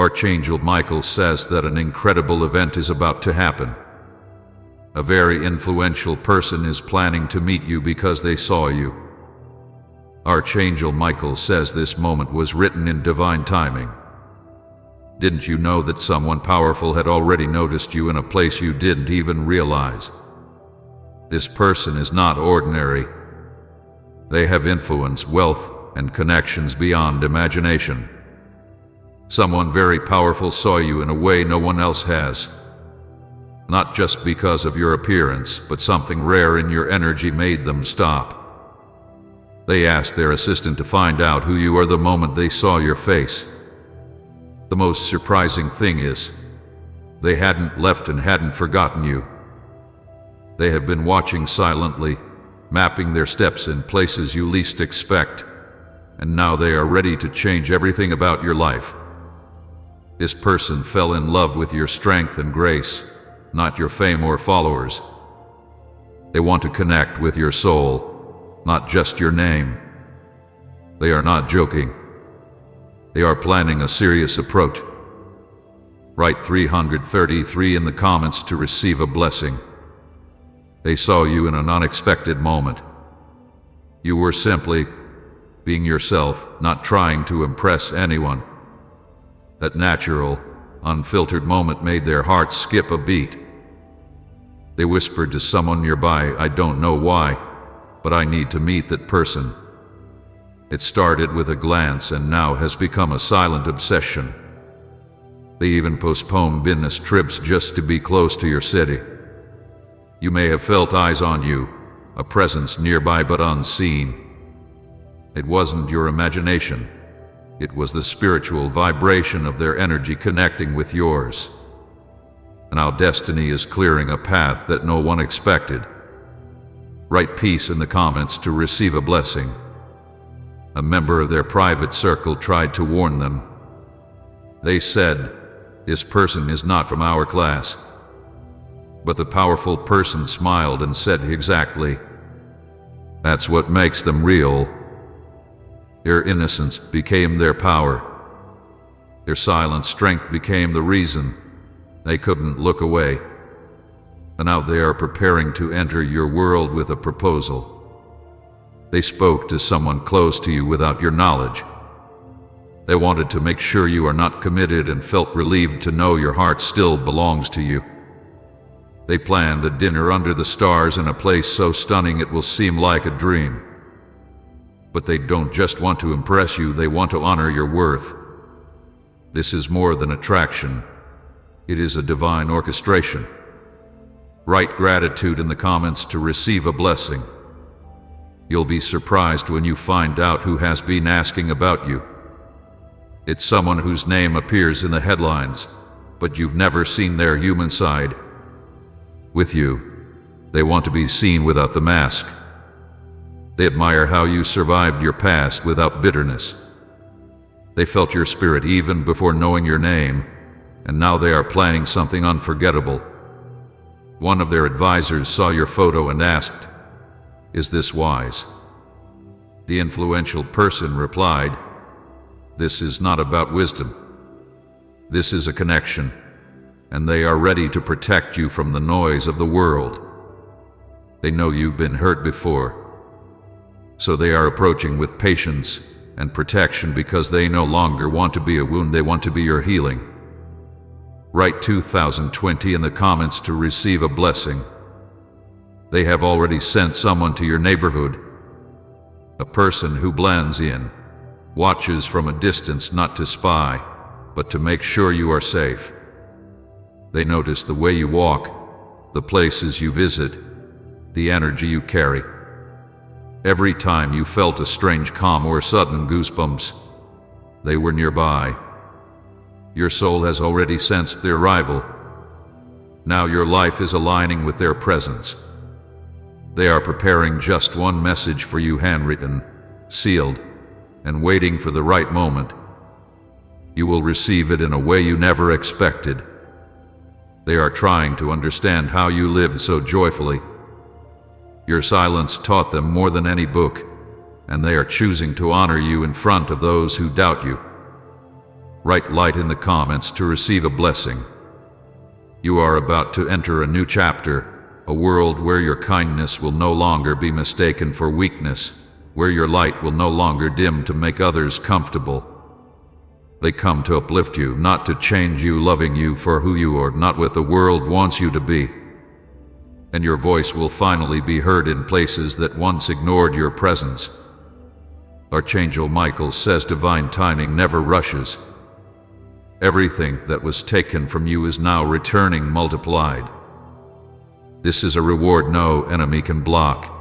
Archangel Michael says that an incredible event is about to happen. A very influential person is planning to meet you because they saw you. Archangel Michael says this moment was written in divine timing. Didn't you know that someone powerful had already noticed you in a place you didn't even realize? This person is not ordinary. They have influence, wealth, and connections beyond imagination. Someone very powerful saw you in a way no one else has. Not just because of your appearance, but something rare in your energy made them stop. They asked their assistant to find out who you are the moment they saw your face. The most surprising thing is, they hadn't left and hadn't forgotten you. They have been watching silently, mapping their steps in places you least expect, and now they are ready to change everything about your life. This person fell in love with your strength and grace, not your fame or followers. They want to connect with your soul, not just your name. They are not joking. They are planning a serious approach. Write 333 in the comments to receive a blessing. They saw you in an unexpected moment. You were simply being yourself, not trying to impress anyone. That natural, unfiltered moment made their hearts skip a beat. They whispered to someone nearby, "I don't know why, but I need to meet that person." It started with a glance and now has become a silent obsession. They even postponed business trips just to be close to your city. You may have felt eyes on you, a presence nearby but unseen. It wasn't your imagination. It was the spiritual vibration of their energy connecting with yours. Now destiny is clearing a path that no one expected. Write peace in the comments to receive a blessing. A member of their private circle tried to warn them. They said, "This person is not from our class." But the powerful person smiled and said, "Exactly. That's what makes them real." Their innocence became their power. Their silent strength became the reason they couldn't look away. And now they are preparing to enter your world with a proposal. They spoke to someone close to you without your knowledge. They wanted to make sure you are not committed and felt relieved to know your heart still belongs to you. They planned a dinner under the stars in a place so stunning it will seem like a dream. But they don't just want to impress you, they want to honor your worth. This is more than attraction. It is a divine orchestration. Write gratitude in the comments to receive a blessing. You'll be surprised when you find out who has been asking about you. It's someone whose name appears in the headlines, but you've never seen their human side. With you, they want to be seen without the mask. They admire how you survived your past without bitterness. They felt your spirit even before knowing your name, and now they are planning something unforgettable. One of their advisors saw your photo and asked, "Is this wise?" The influential person replied, "This is not about wisdom. This is a connection, and they are ready to protect you from the noise of the world. They know you've been hurt before, so they are approaching with patience and protection because they no longer want to be a wound, they want to be your healing." Write 2020 in the comments to receive a blessing. They have already sent someone to your neighborhood. A person who blends in, watches from a distance not to spy, but to make sure you are safe. They notice the way you walk, the places you visit, the energy you carry. Every time you felt a strange calm or sudden goosebumps, they were nearby. Your soul has already sensed their arrival. Now your life is aligning with their presence. They are preparing just one message for you, handwritten, sealed, and waiting for the right moment. You will receive it in a way you never expected. They are trying to understand how you lived so joyfully. Your silence taught them more than any book, and they are choosing to honor you in front of those who doubt you. Write light in the comments to receive a blessing. You are about to enter a new chapter, a world where your kindness will no longer be mistaken for weakness, where your light will no longer dim to make others comfortable. They come to uplift you, not to change you, loving you for who you are, not what the world wants you to be. And your voice will finally be heard in places that once ignored your presence. Archangel Michael says divine timing never rushes. Everything that was taken from you is now returning multiplied. This is a reward no enemy can block.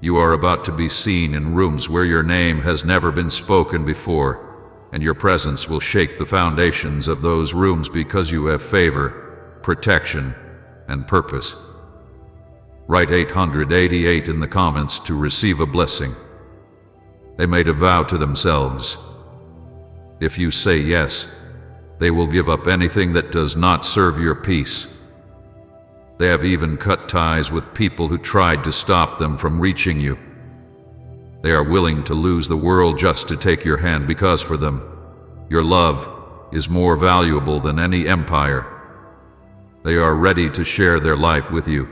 You are about to be seen in rooms where your name has never been spoken before, and your presence will shake the foundations of those rooms because you have favor, protection, and purpose. Write 888 in the comments to receive a blessing. They made a vow to themselves. If you say yes, they will give up anything that does not serve your peace. They have even cut ties with people who tried to stop them from reaching you. They are willing to lose the world just to take your hand because for them, your love is more valuable than any empire. They are ready to share their life with you.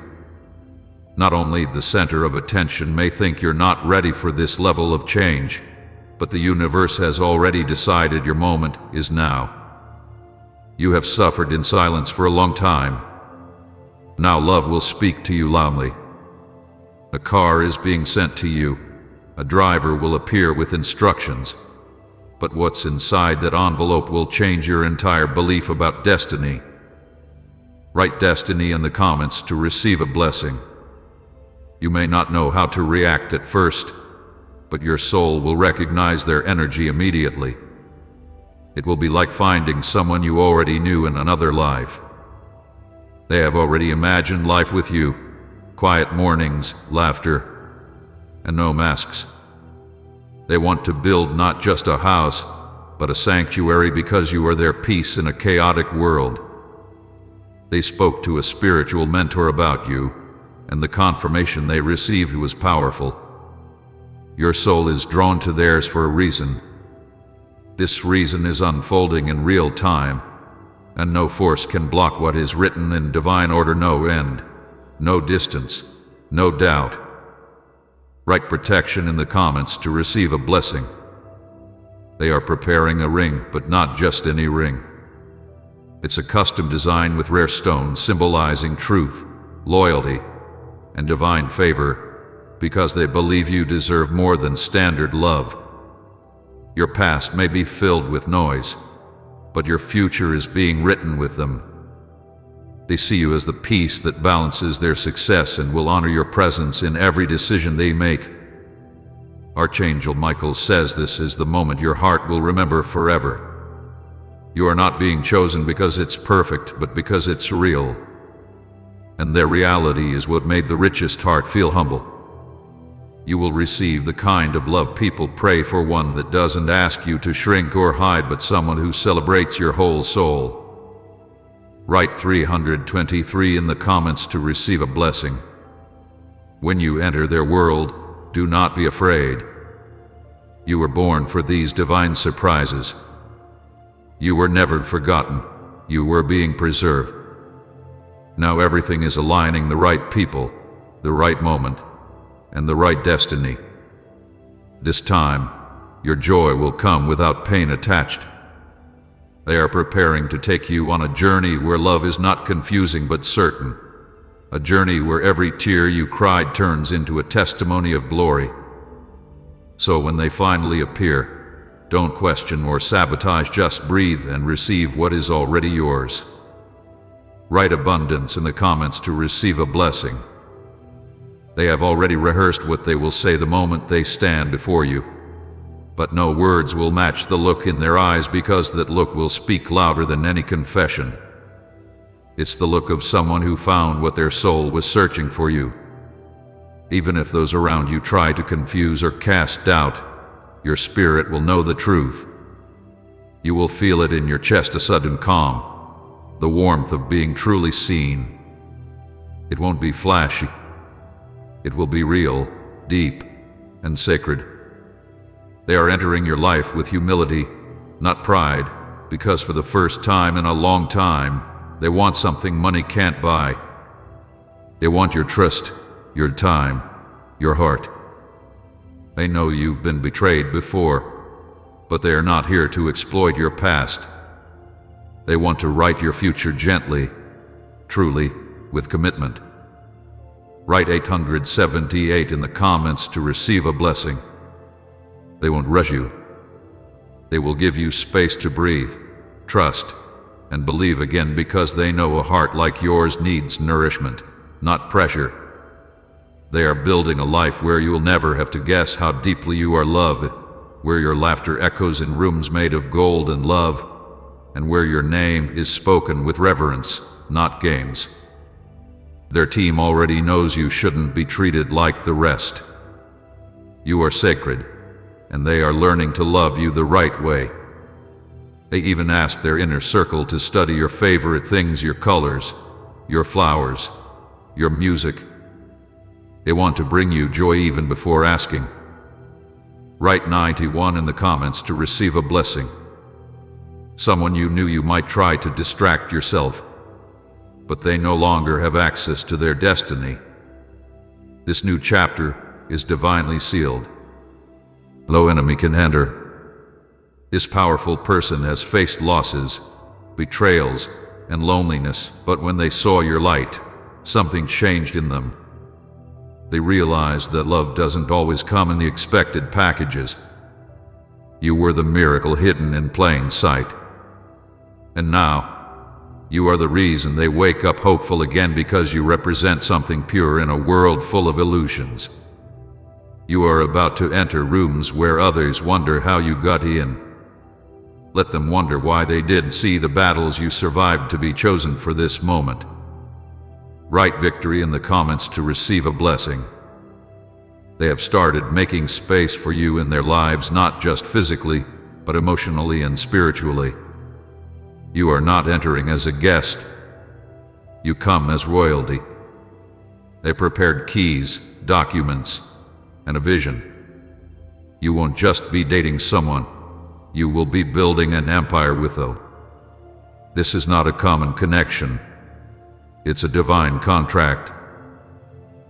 Not only the center of attention may think you're not ready for this level of change, but the universe has already decided your moment is now. You have suffered in silence for a long time. Now love will speak to you loudly. A car is being sent to you. A driver will appear with instructions. But what's inside that envelope will change your entire belief about destiny. Write destiny in the comments to receive a blessing. You may not know how to react at first, but your soul will recognize their energy immediately. It will be like finding someone you already knew in another life. They have already imagined life with you, quiet mornings, laughter, and no masks. They want to build not just a house, but a sanctuary because you are their peace in a chaotic world. They spoke to a spiritual mentor about you, and the confirmation they received was powerful. Your soul is drawn to theirs for a reason. This reason is unfolding in real time, and no force can block what is written in divine order. No end, no distance, no doubt. Write protection in the comments to receive a blessing. They are preparing a ring, but not just any ring. It's a custom design with rare stones symbolizing truth, loyalty, and divine favor, because they believe you deserve more than standard love. Your past may be filled with noise, but your future is being written with them. They see you as the piece that balances their success and will honor your presence in every decision they make. Archangel Michael says this is the moment your heart will remember forever. You are not being chosen because it's perfect, but because it's real. And their reality is what made the richest heart feel humble. You will receive the kind of love people pray for, one that doesn't ask you to shrink or hide, but someone who celebrates your whole soul. Write 323 in the comments to receive a blessing. When you enter their world, do not be afraid. You were born for these divine surprises. You were never forgotten. You were being preserved. Now everything is aligning: the right people, the right moment, and the right destiny. This time, your joy will come without pain attached. They are preparing to take you on a journey where love is not confusing but certain. A journey where every tear you cried turns into a testimony of glory. So when they finally appear, don't question or sabotage, just breathe and receive what is already yours. Write abundance in the comments to receive a blessing. They have already rehearsed what they will say the moment they stand before you. But no words will match the look in their eyes, because that look will speak louder than any confession. It's the look of someone who found what their soul was searching for you. Even if those around you try to confuse or cast doubt, your spirit will know the truth. You will feel it in your chest, a sudden calm, the warmth of being truly seen. It won't be flashy. It will be real, deep, and sacred. They are entering your life with humility, not pride, because for the first time in a long time, they want something money can't buy. They want your trust, your time, your heart. They know you've been betrayed before, but they are not here to exploit your past. They want to write your future gently, truly, with commitment. Write 878 in the comments to receive a blessing. They won't rush you. They will give you space to breathe, trust, and believe again because they know a heart like yours needs nourishment, not pressure. They are building a life where you will never have to guess how deeply you are loved, where your laughter echoes in rooms made of gold and love, and where your name is spoken with reverence, not games. Their team already knows you shouldn't be treated like the rest. You are sacred, and they are learning to love you the right way. They even ask their inner circle to study your favorite things, your colors, your flowers, your music. They want to bring you joy even before asking. Write 91 in the comments to receive a blessing. Someone you knew you might try to distract yourself, but they no longer have access to their destiny. This new chapter is divinely sealed. No enemy can enter. This powerful person has faced losses, betrayals, and loneliness, but when they saw your light, something changed in them. They realized that love doesn't always come in the expected packages. You were the miracle hidden in plain sight. And now, you are the reason they wake up hopeful again because you represent something pure in a world full of illusions. You are about to enter rooms where others wonder how you got in. Let them wonder why they didn't see the battles you survived to be chosen for this moment. Write victory in the comments to receive a blessing. They have started making space for you in their lives, not just physically, but emotionally and spiritually. You are not entering as a guest. You come as royalty. They prepared keys, documents, and a vision. You won't just be dating someone. You will be building an empire with them. This is not a common connection. It's a divine contract.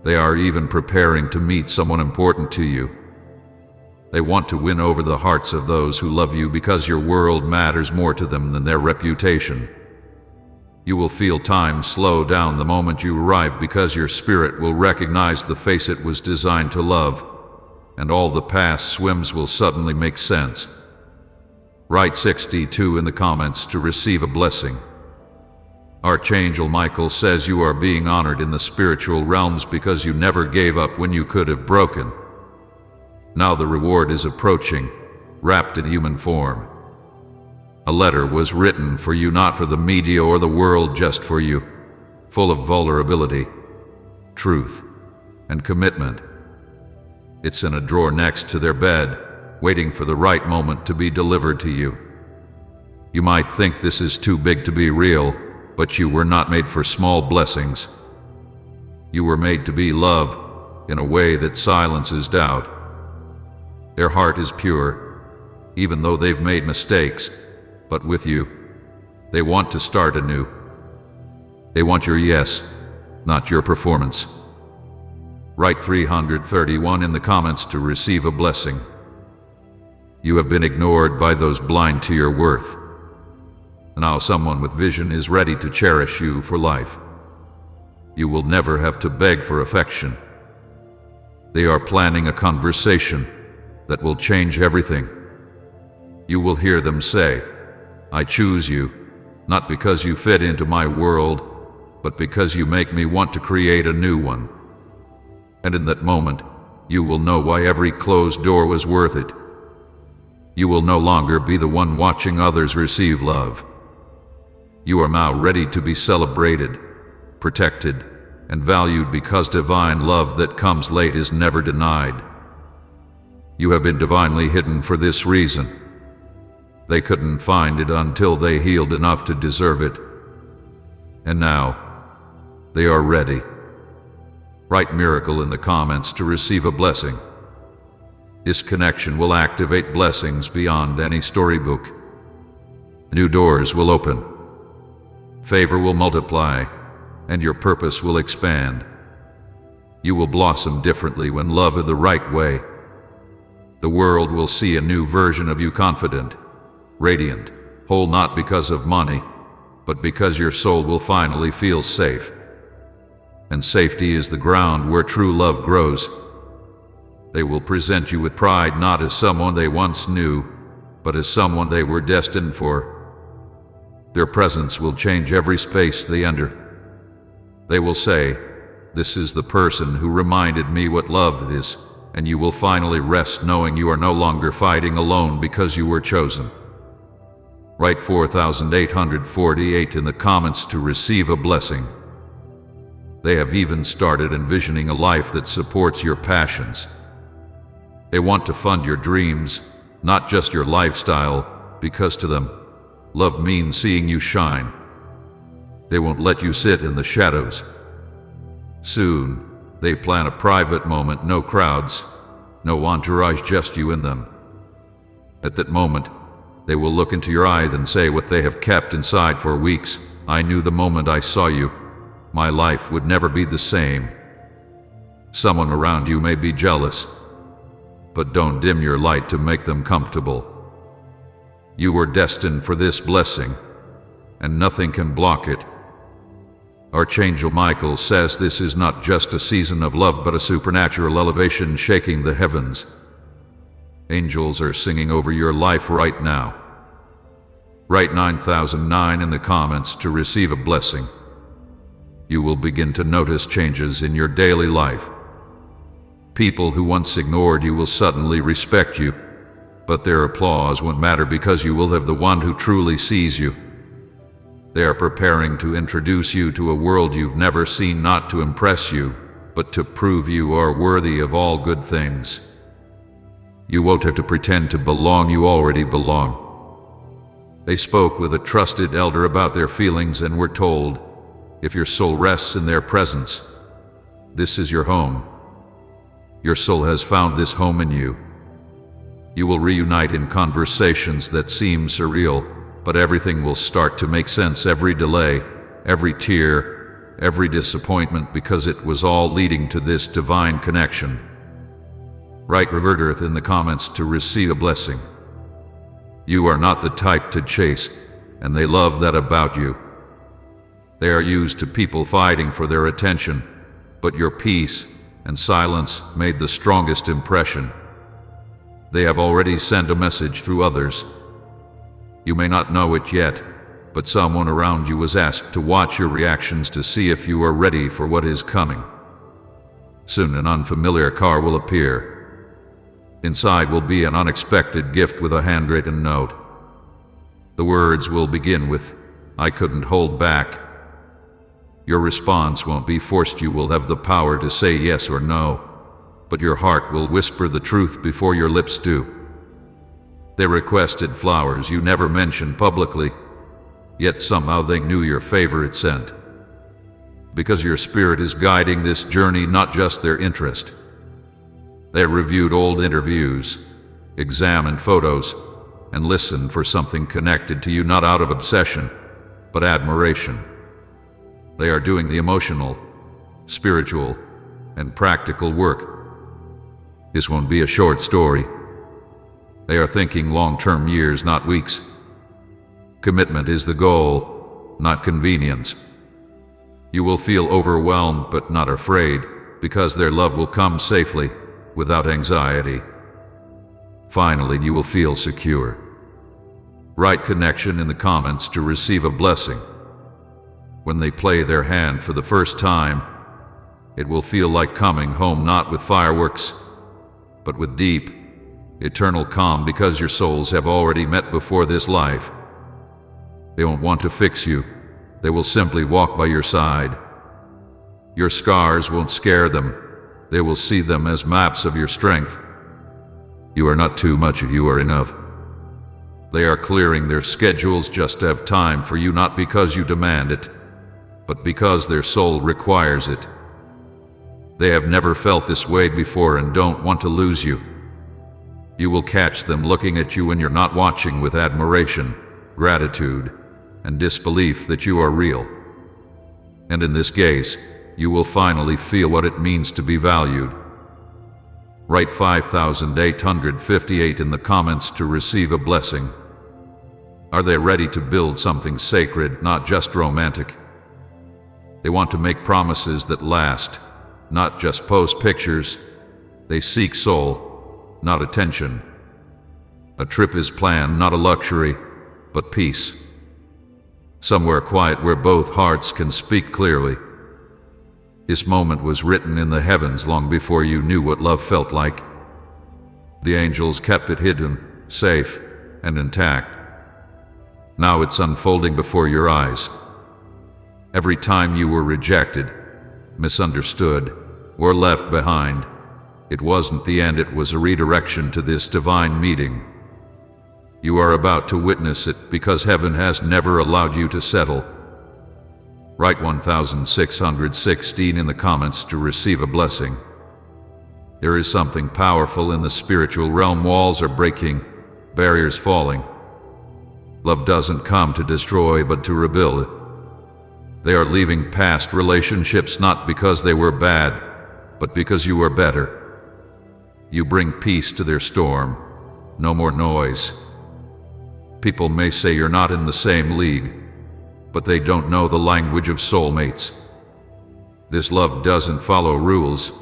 They are even preparing to meet someone important to you. They want to win over the hearts of those who love you because your world matters more to them than their reputation. You will feel time slow down the moment you arrive because your spirit will recognize the face it was designed to love, and all the past swims will suddenly make sense. Write 62 in the comments to receive a blessing. Archangel Michael says you are being honored in the spiritual realms because you never gave up when you could have broken. Now the reward is approaching, wrapped in human form. A letter was written for you, not for the media or the world, just for you, full of vulnerability, truth, and commitment. It's in a drawer next to their bed, waiting for the right moment to be delivered to you. You might think this is too big to be real, but you were not made for small blessings. You were made to be love in a way that silences doubt. Their heart is pure, even though they've made mistakes, but with you, they want to start anew. They want your yes, not your performance. Write 331 in the comments to receive a blessing. You have been ignored by those blind to your worth. Now someone with vision is ready to cherish you for life. You will never have to beg for affection. They are planning a conversation that will change everything. You will hear them say, "I choose you, not because you fit into my world, but because you make me want to create a new one." And in that moment, you will know why every closed door was worth it. You will no longer be the one watching others receive love. You are now ready to be celebrated, protected, and valued because divine love that comes late is never denied. You have been divinely hidden for this reason. They couldn't find it until they healed enough to deserve it. And now, they are ready. Write miracle in the comments to receive a blessing. This connection will activate blessings beyond any storybook. New doors will open. Favor will multiply, and your purpose will expand. You will blossom differently when loved in the right way. The world will see a new version of you, confident, radiant, whole, not because of money, but because your soul will finally feel safe. And safety is the ground where true love grows. They will present you with pride, not as someone they once knew, but as someone they were destined for. Their presence will change every space they enter. They will say, "This is the person who reminded me what love is," and you will finally rest knowing you are no longer fighting alone because you were chosen. Write 4848 in the comments to receive a blessing. They have even started envisioning a life that supports your passions. They want to fund your dreams, not just your lifestyle, because to them, love means seeing you shine. They won't let you sit in the shadows. Soon, they plan a private moment, no crowds, no entourage, just you in them. At that moment, they will look into your eyes and say what they have kept inside for weeks. "I knew the moment I saw you, my life would never be the same." Someone around you may be jealous, but don't dim your light to make them comfortable. You were destined for this blessing, and nothing can block it. Archangel Michael says this is not just a season of love, but a supernatural elevation shaking the heavens. Angels are singing over your life right now. Write 9009 in the comments to receive a blessing. You will begin to notice changes in your daily life. People who once ignored you will suddenly respect you, but their applause won't matter because you will have the one who truly sees you. They are preparing to introduce you to a world you've never seen, not to impress you, but to prove you are worthy of all good things. You won't have to pretend to belong, you already belong. They spoke with a trusted elder about their feelings and were told, if your soul rests in their presence, this is your home. Your soul has found this home in you. You will reunite in conversations that seem surreal, but everything will start to make sense. Every delay, every tear, every disappointment, because it was all leading to this divine connection. Write Revert Earth in the comments to receive a blessing. You are not the type to chase, and they love that about you. They are used to people fighting for their attention, but your peace and silence made the strongest impression. They have already sent a message through others. You may not know it yet, but someone around you was asked to watch your reactions to see if you are ready for what is coming. Soon an unfamiliar car will appear. Inside will be an unexpected gift with a handwritten note. The words will begin with, "I couldn't hold back." Your response won't be forced. You will have the power to say yes or no, but your heart will whisper the truth before your lips do. They requested flowers you never mentioned publicly, yet somehow they knew your favorite scent. Because your spirit is guiding this journey, not just their interest. They reviewed old interviews, examined photos, and listened for something connected to you, not out of obsession, but admiration. They are doing the emotional, spiritual, and practical work. This won't be a short story. They are thinking long-term, years, not weeks. Commitment is the goal, not convenience. You will feel overwhelmed but not afraid, because their love will come safely, without anxiety. Finally, you will feel secure. Write connection in the comments to receive a blessing. When they play their hand for the first time, it will feel like coming home, not with fireworks, but with deep, eternal calm, because your souls have already met before this life. They won't want to fix you. They will simply walk by your side. Your scars won't scare them. They will see them as maps of your strength. You are not too much, you are enough. They are clearing their schedules just to have time for you, not because you demand it, but because their soul requires it. They have never felt this way before and don't want to lose you. You will catch them looking at you when you're not watching, with admiration, gratitude, and disbelief that you are real. And in this gaze, you will finally feel what it means to be valued. Write 5,858 in the comments to receive a blessing. Are they ready to build something sacred, not just romantic? They want to make promises that last, not just post pictures. They seek soul, not attention. A trip is planned, not a luxury, but peace. Somewhere quiet where both hearts can speak clearly. This moment was written in the heavens long before you knew what love felt like. The angels kept it hidden, safe, and intact. Now it's unfolding before your eyes. Every time you were rejected, misunderstood, or left behind, it wasn't the end, it was a redirection to this divine meeting. You are about to witness it because heaven has never allowed you to settle. Write 1,616 in the comments to receive a blessing. There is something powerful in the spiritual realm. Walls are breaking, barriers falling. Love doesn't come to destroy but to rebuild. They are leaving past relationships not because they were bad, but because you were better. You bring peace to their storm. No more noise. People may say you're not in the same league, but they don't know the language of soulmates. This love doesn't follow rules,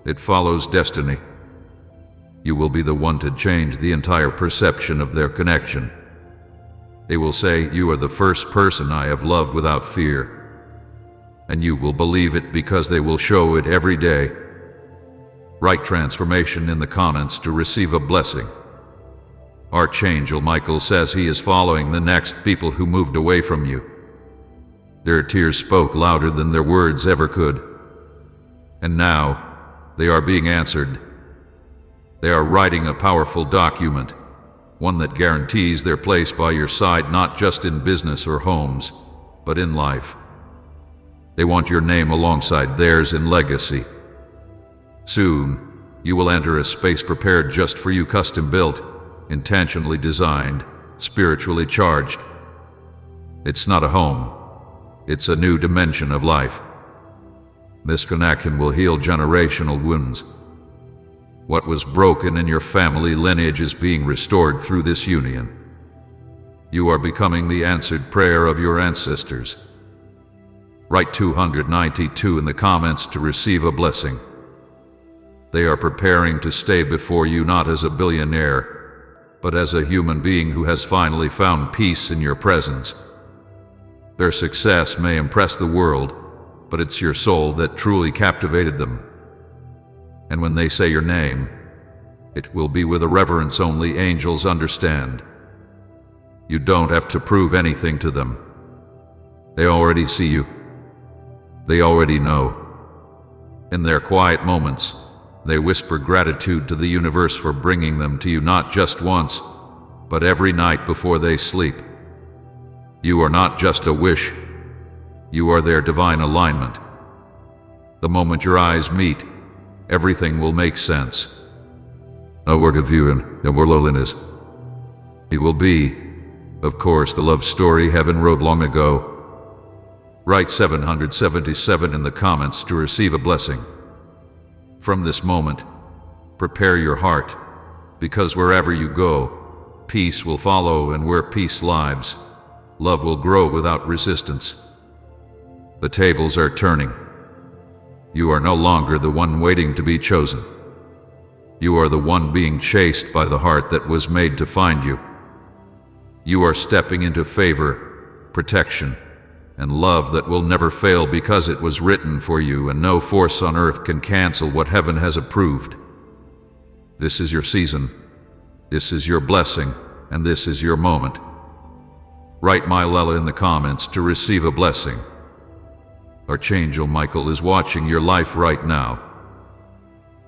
it follows destiny. You will be the one to change the entire perception of their connection. They will say, "You are the first person I have loved without fear." And you will believe it because they will show it every day. Write transformation in the comments to receive a blessing. Archangel Michael says he is following the next people who moved away from you. Their tears spoke louder than their words ever could. And now, they are being answered. They are writing a powerful document, one that guarantees their place by your side not just in business or homes, but in life. They want your name alongside theirs in legacy. Soon, you will enter a space prepared just for you, custom built, intentionally designed, spiritually charged. It's not a home. It's a new dimension of life. This connection will heal generational wounds. What was broken in your family lineage is being restored through this union. You are becoming the answered prayer of your ancestors. Write 292 in the comments to receive a blessing. They are preparing to stay before you not as a billionaire, but as a human being who has finally found peace in your presence. Their success may impress the world, but it's your soul that truly captivated them. And when they say your name, it will be with a reverence only angels understand. You don't have to prove anything to them. They already see you. They already know. In their quiet moments, they whisper gratitude to the universe for bringing them to you not just once, but every night before they sleep. You are not just a wish. You are their divine alignment. The moment your eyes meet, everything will make sense. No word of you and more loneliness. It will be, of course, the love story heaven wrote long ago. Write 777 in the comments to receive a blessing. From this moment, prepare your heart, because wherever you go, peace will follow, and where peace lives, love will grow without resistance. The tables are turning. You are no longer the one waiting to be chosen. You are the one being chased by the heart that was made to find you. You are stepping into favor, protection, and love that will never fail because it was written for you, and no force on earth can cancel what heaven has approved. This is your season. This is your blessing, and this is your moment. Write my Lela in the comments to receive a blessing. Archangel Michael is watching your life right now.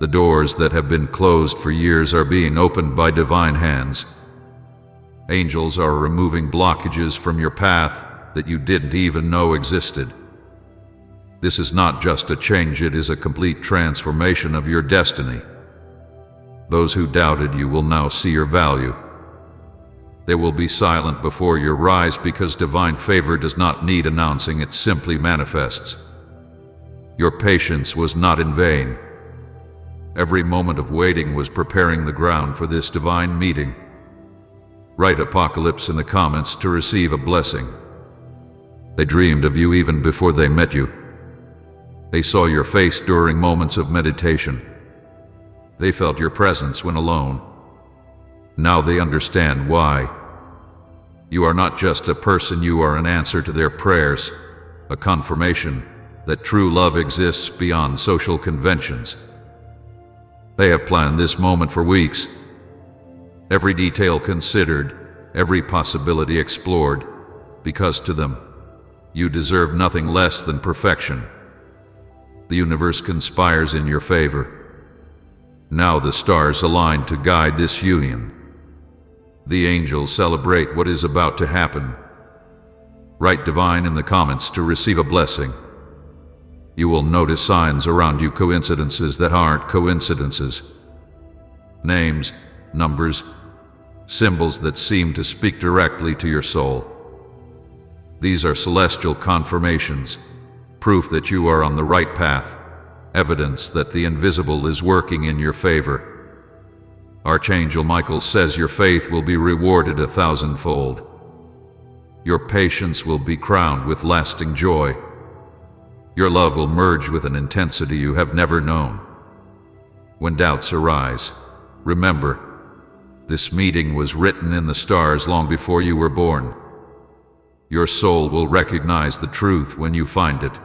The doors that have been closed for years are being opened by divine hands. Angels are removing blockages from your path that you didn't even know existed. This is not just a change, it is a complete transformation of your destiny. Those who doubted you will now see your value. They will be silent before your rise because divine favor does not need announcing, it simply manifests. Your patience was not in vain. Every moment of waiting was preparing the ground for this divine meeting. Write Apocalypse in the comments to receive a blessing. They dreamed of you even before they met you. They saw your face during moments of meditation. They felt your presence when alone. Now they understand why. You are not just a person, you are an answer to their prayers, a confirmation that true love exists beyond social conventions. They have planned this moment for weeks. Every detail considered, every possibility explored, because to them, you deserve nothing less than perfection. The universe conspires in your favor. Now the stars align to guide this union. The angels celebrate what is about to happen. Write divine in the comments to receive a blessing. You will notice signs around you, coincidences that aren't coincidences. Names, numbers, symbols that seem to speak directly to your soul. These are celestial confirmations, proof that you are on the right path, evidence that the invisible is working in your favor. Archangel Michael says your faith will be rewarded 1,000-fold. Your patience will be crowned with lasting joy. Your love will merge with an intensity you have never known. When doubts arise, remember, this meeting was written in the stars long before you were born. Your soul will recognize the truth when you find it.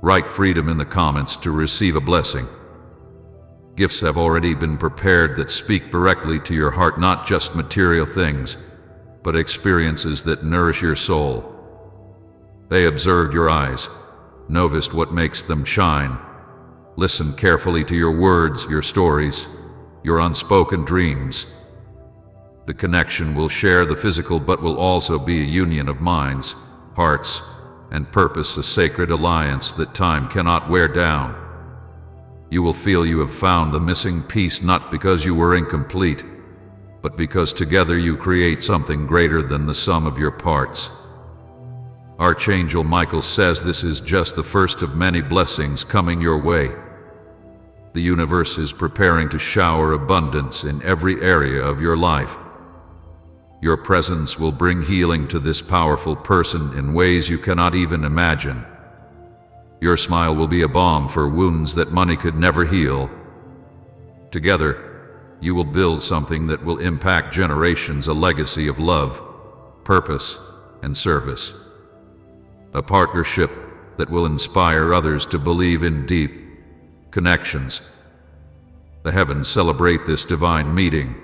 Write freedom in the comments to receive a blessing. Gifts have already been prepared that speak directly to your heart, not just material things, but experiences that nourish your soul. They observed your eyes, noticed what makes them shine. Listen carefully to your words, your stories, your unspoken dreams. The connection will share the physical but will also be a union of minds, hearts, and purpose, a sacred alliance that time cannot wear down. You will feel you have found the missing piece, not because you were incomplete, but because together you create something greater than the sum of your parts. Archangel Michael says this is just the first of many blessings coming your way. The universe is preparing to shower abundance in every area of your life. Your presence will bring healing to this powerful person in ways you cannot even imagine. Your smile will be a balm for wounds that money could never heal. Together, you will build something that will impact generations, a legacy of love, purpose, and service. A partnership that will inspire others to believe in deep connections. The heavens celebrate this divine meeting.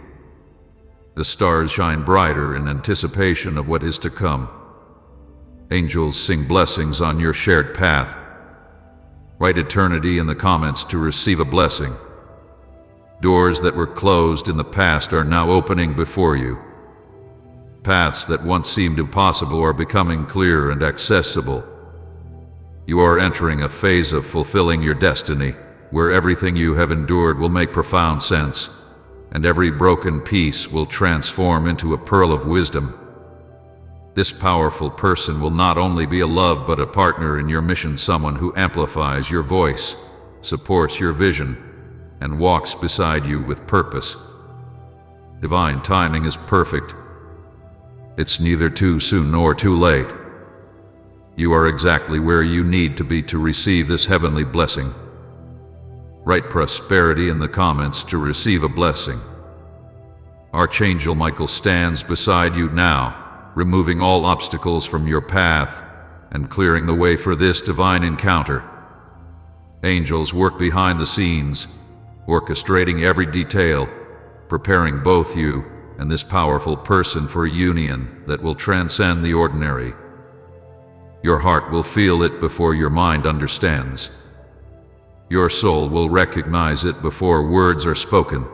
The stars shine brighter in anticipation of what is to come. Angels sing blessings on your shared path. Write eternity in the comments to receive a blessing. Doors that were closed in the past are now opening before you. Paths that once seemed impossible are becoming clear and accessible. You are entering a phase of fulfilling your destiny, where everything you have endured will make profound sense, and every broken piece will transform into a pearl of wisdom. This powerful person will not only be a love but a partner in your mission, someone who amplifies your voice, supports your vision, and walks beside you with purpose. Divine timing is perfect. It's neither too soon nor too late. You are exactly where you need to be to receive this heavenly blessing. Write prosperity in the comments to receive a blessing. Archangel Michael stands beside you now, removing all obstacles from your path and clearing the way for this divine encounter. Angels work behind the scenes, orchestrating every detail, preparing both you and this powerful person for a union that will transcend the ordinary. Your heart will feel it before your mind understands. Your soul will recognize it before words are spoken.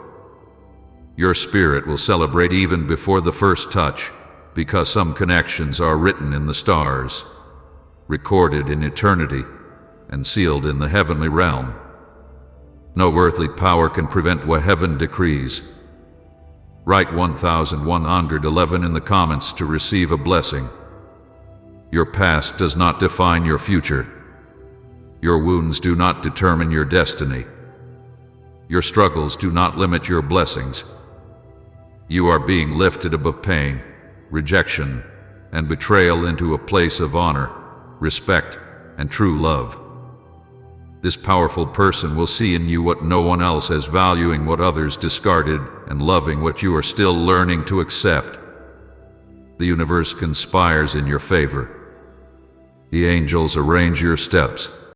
Your spirit will celebrate even before the first touch, because some connections are written in the stars, recorded in eternity, and sealed in the heavenly realm. No earthly power can prevent what heaven decrees. Write 1111 in the comments to receive a blessing. Your past does not define your future. Your wounds do not determine your destiny. Your struggles do not limit your blessings. You are being lifted above pain, rejection, and betrayal into a place of honor, respect, and true love. This powerful person will see in you what no one else has, valuing what others discarded and loving what you are still learning to accept. The universe conspires in your favor. The angels arrange your steps.